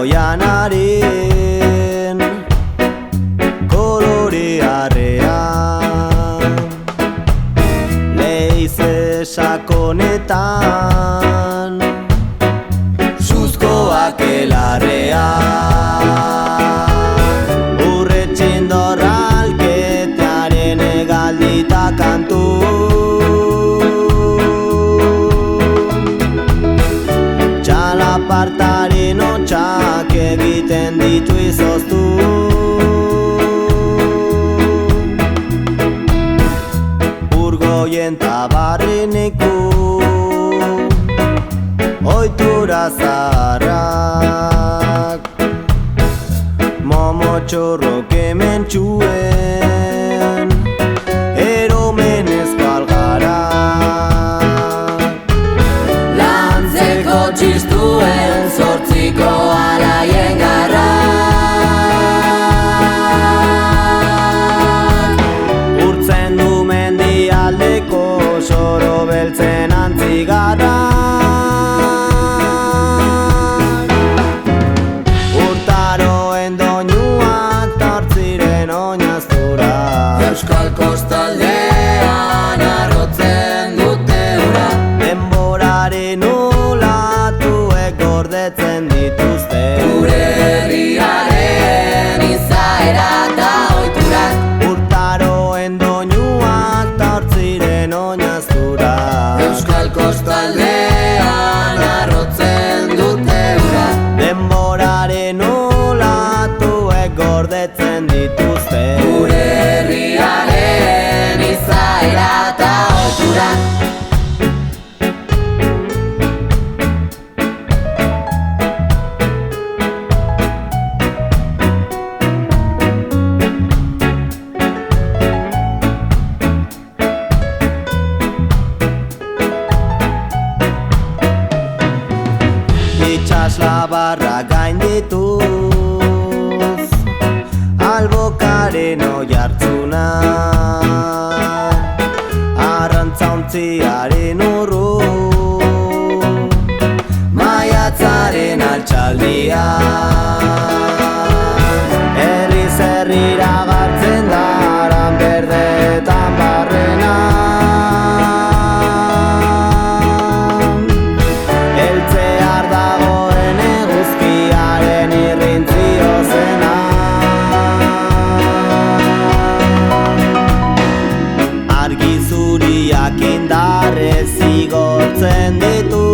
Janaren kolorearrean leize sakonetan suzkoak elarrean urretxindor alketearen egaldita kantu txalapartaren hotxak egiten ditu izoztu Urgoien tabarreneku ohitura zaharrak momotxorrok hementxuen eromenezko algarak lantzeko txistuen zortziko alaien garrak urtzen du mendialdeko soro beltzen antzigarrak urtaroen doinuak tortziren oinaztura Euskal kostaldean arrotzen dute ura denboraren olatuek gordetzen dituzte gure herriaren izaera eta ohiturak urtaroen doinuak tortziren oinaztura Euskal kostaldean arrotzen dute ura denboraren olatuek gordetzen dituzte gure herriaren izaera eta ohiturak Itxaslabarra gaindituz albokaren oihartzuna arrantzaontziaren urrun maiatzaren altxaldia herriz herrira gartzen da aran berdetan barrena Argi zuriak indarrez zigortzen ditu